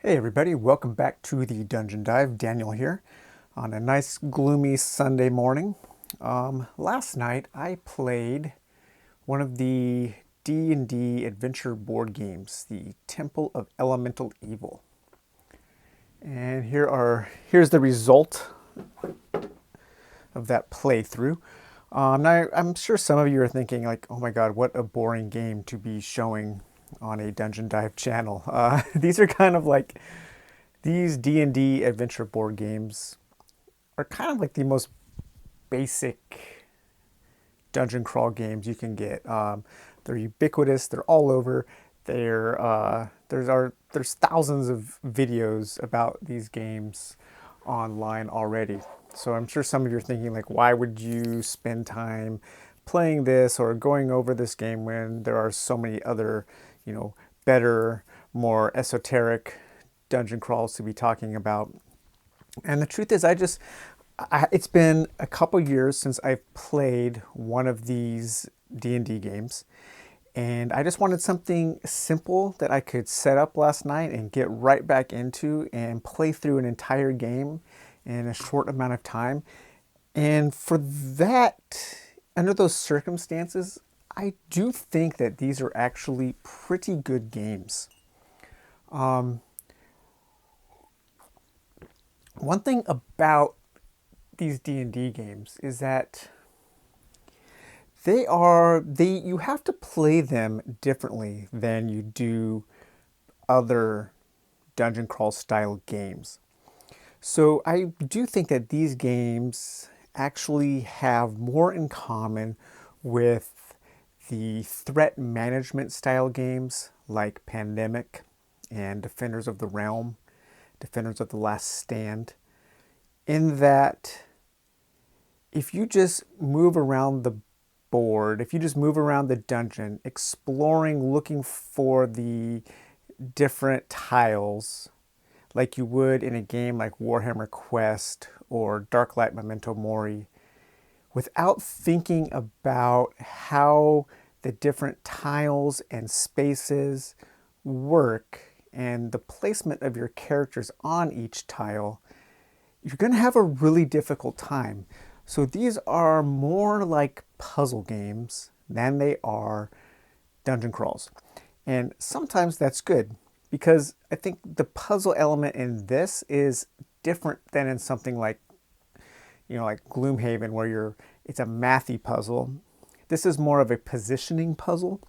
Hey everybody, welcome back to the Dungeon Dive. Daniel here on a nice gloomy Sunday morning. Last night I played one of the D&D adventure board games, the Temple of Elemental Evil. And here's the result of that playthrough. Now I'm sure some of you are thinking like, oh my god, what a boring game to be showing on a Dungeon Dive channel. These are kind of like these D&D adventure board games are kind of like the most basic dungeon crawl games you can get. They're ubiquitous. They're all over. There's thousands of videos about these games online already. So I'm sure some of you are thinking like, why would you spend time playing this or going over this game when there are so many other, better, more esoteric dungeon crawls to be talking about? And the truth is, it's been a couple years since I've played one of these D&D games, and I just wanted something simple that I could set up last night and get right back into and play through an entire game in a short amount of time. And for that, under those circumstances, I do think that these are actually pretty good games. One thing about these D&D games is that you have to play them differently than you do other dungeon crawl style games. So I do think that these games actually have more in common with the threat management style games like Pandemic and Defenders of the Realm, Defenders of the Last Stand, in that if you just move around the board, if you just move around the dungeon, exploring, looking for the different tiles, like you would in a game like Warhammer Quest or Darklight Memento Mori, without thinking about how the different tiles and spaces work and the placement of your characters on each tile, you're going to have a really difficult time. So these are more like puzzle games than they are dungeon crawls. And sometimes that's good because I think the puzzle element in this is different than in something like, like Gloomhaven where it's a mathy puzzle. This is more of a positioning puzzle.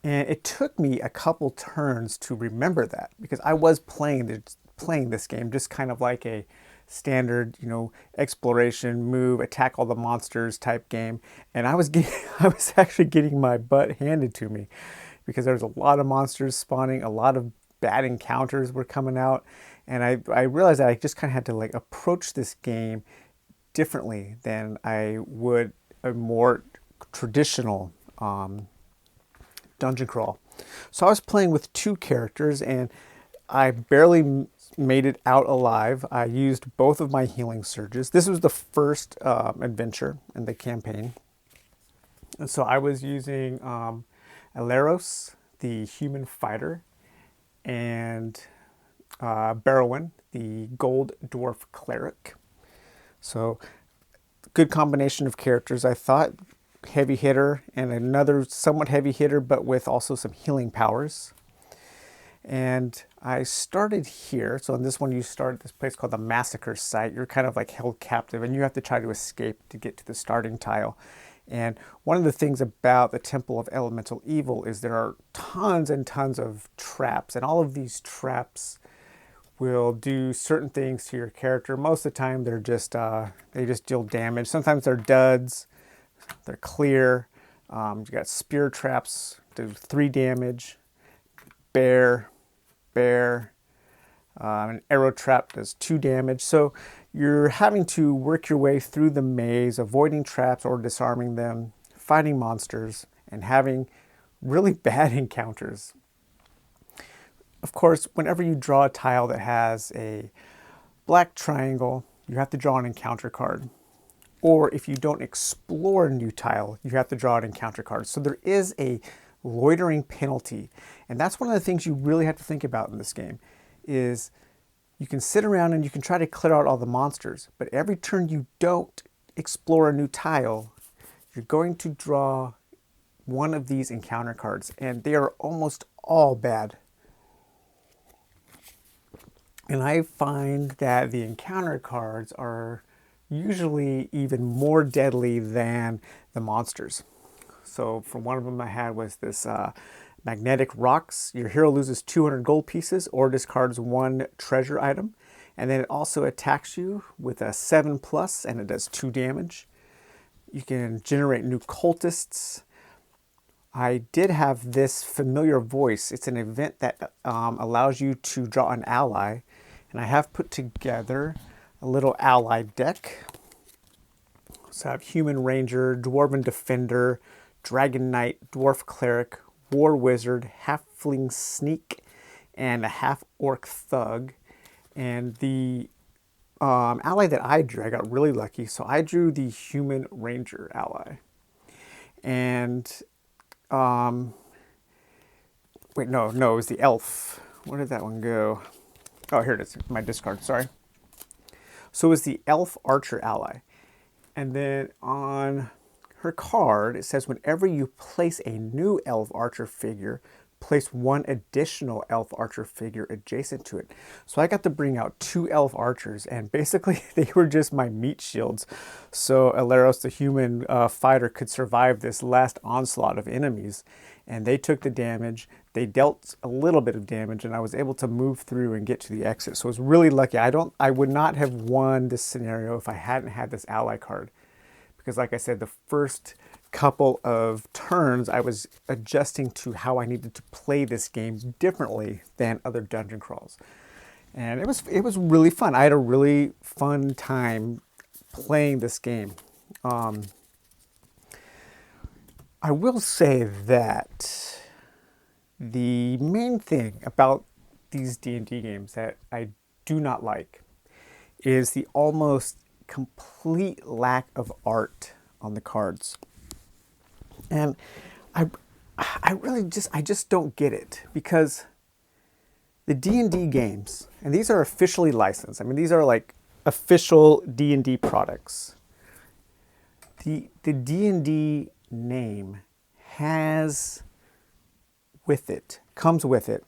And it took me a couple turns to remember that because I was playing this game just kind of like a standard, exploration, move, attack all the monsters type game. And I was actually getting my butt handed to me because there was a lot of monsters spawning, a lot of bad encounters were coming out. And I realized that I just kind of had to like approach this game differently than I would a more traditional dungeon crawl. So I was playing with two characters and I barely made it out alive. I used both of my healing surges. This was the first adventure in the campaign. And so I was using Aleros, the human fighter, and Barrowin, the gold dwarf cleric. So good combination of characters, I thought. Heavy hitter and another somewhat heavy hitter, but with also some healing powers. And I started here. So in this one, you start at this place called the Massacre Site. You're kind of like held captive and you have to try to escape to get to the starting tile. And one of the things about the Temple of Elemental Evil is there are tons and tons of traps. And all of these traps will do certain things to your character. Most of the time, they just deal damage. Sometimes they're duds. They're clear. You got spear traps, do 3 damage. Bear, an arrow trap does 2 damage. So you're having to work your way through the maze, avoiding traps or disarming them, fighting monsters, and having really bad encounters. Of course, whenever you draw a tile that has a black triangle, you have to draw an encounter card. Or if you don't explore a new tile, you have to draw an encounter card. So there is a loitering penalty. And that's one of the things you really have to think about in this game is you can sit around and you can try to clear out all the monsters, but every turn you don't explore a new tile, you're going to draw one of these encounter cards, and they are almost all bad. And I find that the encounter cards are usually even more deadly than the monsters. So for one of them I had was this magnetic rocks. Your hero loses 200 gold pieces or discards one treasure item. And then it also attacks you with a 7+, and it does 2 damage. You can generate new cultists. I did have this familiar voice. It's an event that allows you to draw an ally. And I have put together a little ally deck. So I have Human Ranger, Dwarven Defender, Dragon Knight, Dwarf Cleric, War Wizard, Halfling Sneak, and a Half-Orc Thug. And the ally that I drew, I got really lucky. So I drew the Human Ranger ally. And, wait, no, it was the Elf. Where did that one go? Oh, here it is, my discard, sorry. So it was the Elf Archer ally. And then on her card, it says whenever you place a new Elf Archer figure, place one additional Elf Archer figure adjacent to it. So I got to bring out 2 Elf Archers, and basically they were just my meat shields. So Aleros, the human fighter, could survive this last onslaught of enemies. And they took the damage. They dealt a little bit of damage, and I was able to move through and get to the exit. So I was really lucky. I would not have won this scenario if I hadn't had this ally card. Because like I said, the first couple of turns, I was adjusting to how I needed to play this game differently than other dungeon crawls. And it was really fun. I had a really fun time playing this game. I will say that the main thing about these D&D games that I do not like is the almost complete lack of art on the cards. And I just don't get it, because the D&D games, and these are officially licensed. I mean, these are like official D&D products. The D&D name comes with it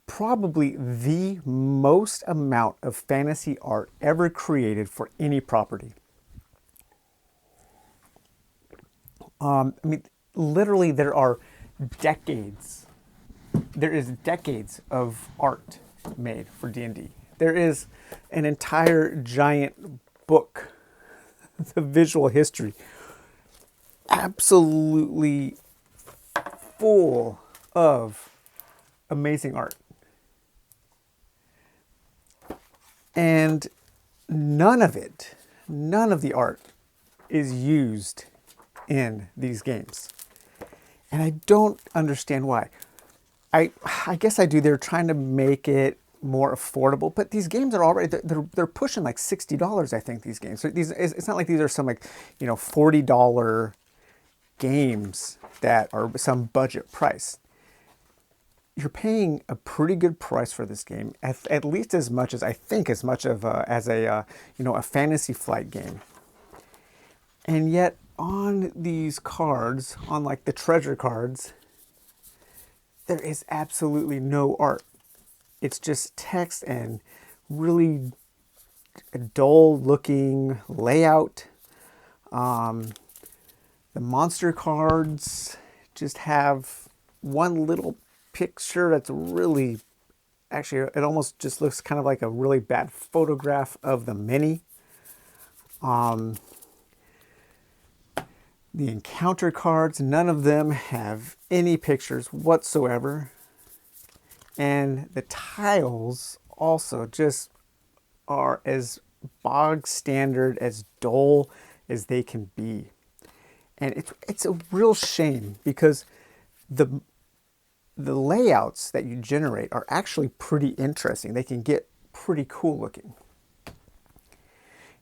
probably the most amount of fantasy art ever created for any property. I mean, literally there is decades of art made for D&D. There is an entire giant book, the visual history, absolutely full of amazing art. And none of the art is used in these games. And I don't understand why. I guess I do. They're trying to make it more affordable, but these games are already, they're pushing like $60, I think, these games. So it's not like these are some like, $40 games that are some budget price. You're paying a pretty good price for this game, at least as much as a Fantasy Flight game. And yet on these cards, on like the treasure cards, there is absolutely no art. It's just text and really dull looking layout. The monster cards just have one little picture that's really, actually, it almost just looks kind of like a really bad photograph of the mini. The encounter cards, none of them have any pictures whatsoever. And the tiles also just are as bog standard, as dull as they can be. And it's a real shame, because the layouts that you generate are actually pretty interesting. They can get pretty cool looking.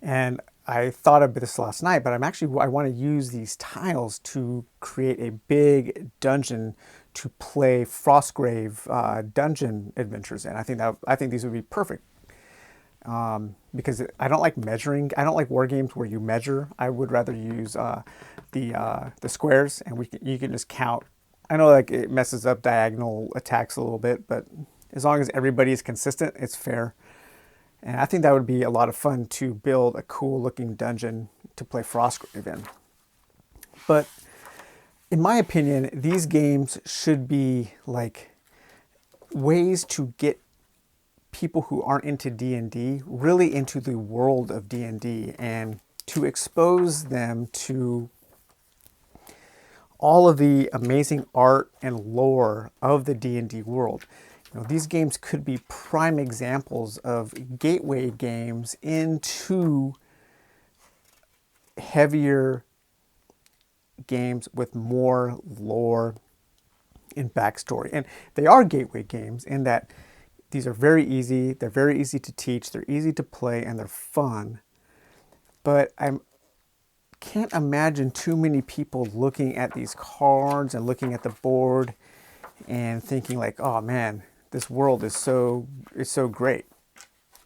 And I thought of this last night, but I want to use these tiles to create a big dungeon to play Frostgrave dungeon adventures in. I think these would be perfect because I don't like measuring. I don't like war games where you measure. I would rather use the squares, and you can just count. I know like it messes up diagonal attacks a little bit, but as long as everybody is consistent, it's fair. And I think that would be a lot of fun to build a cool looking dungeon to play Frostgrave in. But in my opinion, these games should be like ways to get people who aren't into D&D really into the world of D&D and to expose them to all of the amazing art and lore of the D&D world. You know, these games could be prime examples of gateway games into heavier games with more lore and backstory. And they are gateway games in that these are very easy, they're very easy to teach, they're easy to play, and they're fun. But I can't imagine too many people looking at these cards and looking at the board and thinking like, oh man, this world is so great.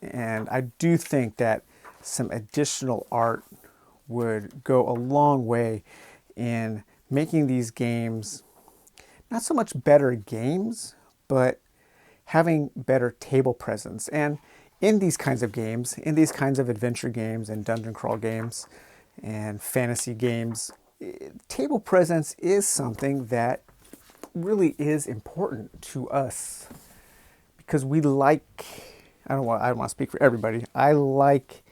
And I do think that some additional art would go a long way in making these games not so much better games, but having better table presence. And in these kinds of games, in these kinds of adventure games and dungeon crawl games and fantasy games, table presence is something that really is important to us because we like, I don't want to speak for everybody, I like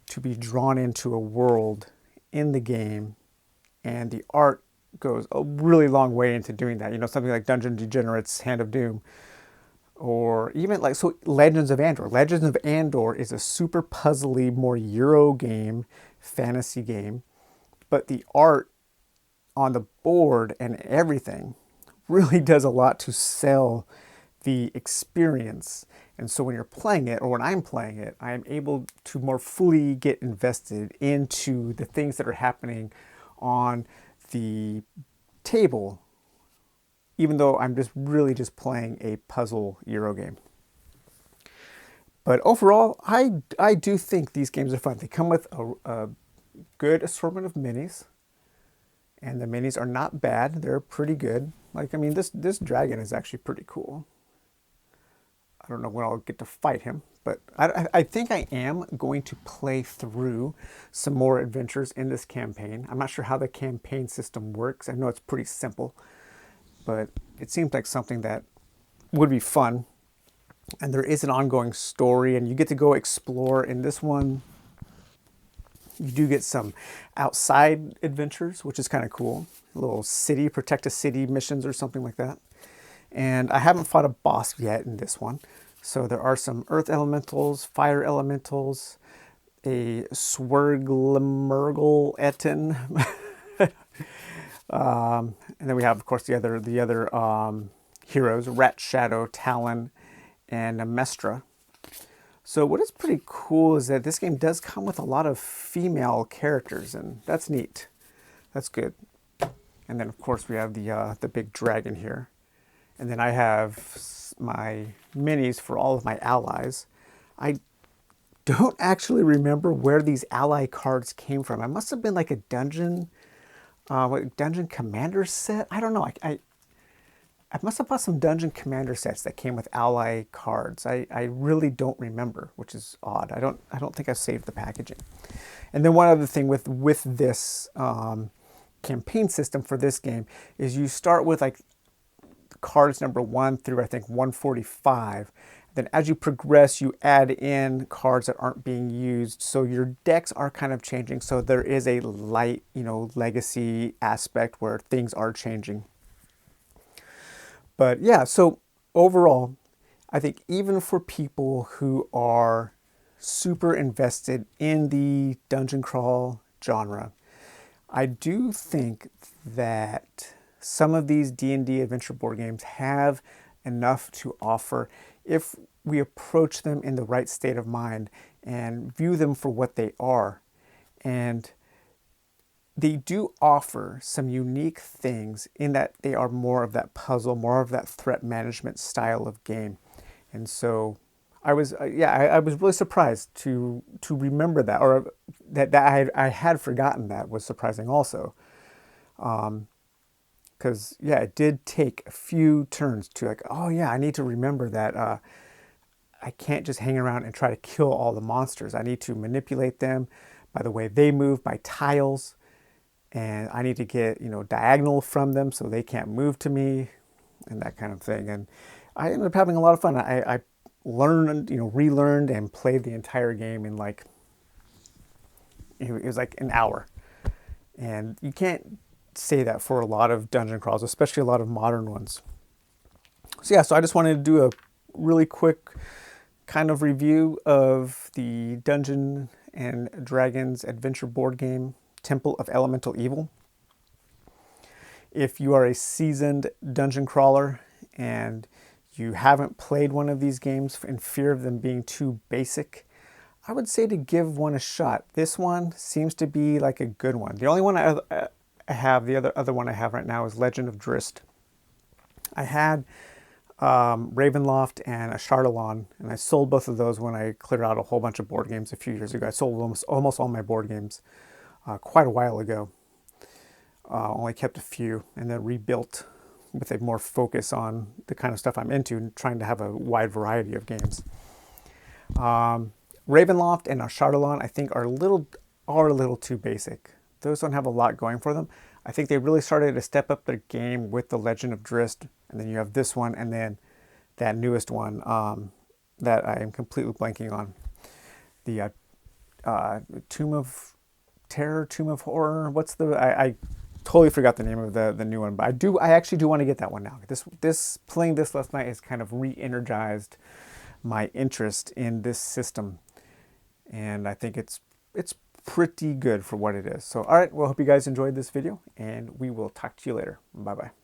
to be drawn into a world in the game, and the art goes a really long way into doing that. You know, something like Dungeon Degenerate's Hand of Doom, or even like so Legends of Andor. Legends of Andor is a super puzzly, more Euro game, fantasy game, but the art on the board and everything really does a lot to sell the experience. And so when you're playing it, or when I'm playing it, I'm able to more fully get invested into the things that are happening on the table, even though I'm just really just playing a puzzle Euro game. But overall, I do think these games are fun. They come with a good assortment of minis, and the minis are not bad. They're pretty good. Like, I mean, this dragon is actually pretty cool. I don't know when I'll get to fight him, but I think I am going to play through some more adventures in this campaign. I'm not sure how the campaign system works. I know it's pretty simple, but it seems like something that would be fun. And there is an ongoing story, and you get to go explore. In this one, you do get some outside adventures, which is kind of cool. A little city, protect a city missions or something like that. And I haven't fought a boss yet in this one. So there are some earth elementals, fire elementals, a Swerglemurgle Etten. And then we have, of course, the other heroes, Rat Shadow, Talon, and Mestra. So what is pretty cool is that this game does come with a lot of female characters, and that's neat. That's good. And then, of course, we have the big dragon here. And then I have my minis for all of my allies. I don't actually remember where these ally cards came from. I must have been like a dungeon commander set. I don't know. I must have bought some dungeon commander sets that came with ally cards. I really don't remember, which is odd. I don't think I saved the packaging. And then one other thing with this campaign system for this game is you start with like cards number 1 through I think 145. Then as you progress, you add in cards that aren't being used. So your decks are kind of changing. So there is a light, legacy aspect where things are changing. But yeah, so overall, I think even for people who are super invested in the dungeon crawl genre, I do think that some of these D&D adventure board games have enough to offer if we approach them in the right state of mind and view them for what they are. And they do offer some unique things in that they are more of that puzzle, more of that threat management style of game. And so I was, I was really surprised to remember that, or that I had forgotten. That was surprising also, because yeah, it did take a few turns to like, oh yeah, I need to remember that I can't just hang around and try to kill all the monsters. I need to manipulate them by the way they move, by tiles, and I need to get, diagonal from them so they can't move to me, and that kind of thing. And I ended up having a lot of fun. I learned, relearned and played the entire game in like, it was like an hour. And you can't say that for a lot of dungeon crawls, especially a lot of modern ones. So yeah, so I just wanted to do a really quick kind of review of the Dungeon and Dragons adventure board game, Temple of Elemental Evil. If you are a seasoned dungeon crawler and you haven't played one of these games in fear of them being too basic, I would say to give one a shot. This one seems to be like a good one. The only one I have, the other one I have right now is Legend of Drist. I had Ravenloft and a Charlatan, and I sold both of those when I cleared out a whole bunch of board games a few years ago. I sold almost all my board games quite a while ago. Only kept a few, and then rebuilt with a more focus on the kind of stuff I'm into, trying to have a wide variety of games. Ravenloft and Charlatan, I think, are a little too basic. Those don't have a lot going for them. I think they really started to step up their game with the Legend of Drist, and then you have this one, and then that newest one that I am completely blanking on. The Tomb of Terror, Tomb of Horror. What's the? I totally forgot the name of the new one, but I actually do want to get that one now. Playing this last night has kind of re-energized my interest in this system, and I think it's pretty good for what it is. So all right, well, hope you guys enjoyed this video, and we will talk to you later. Bye bye.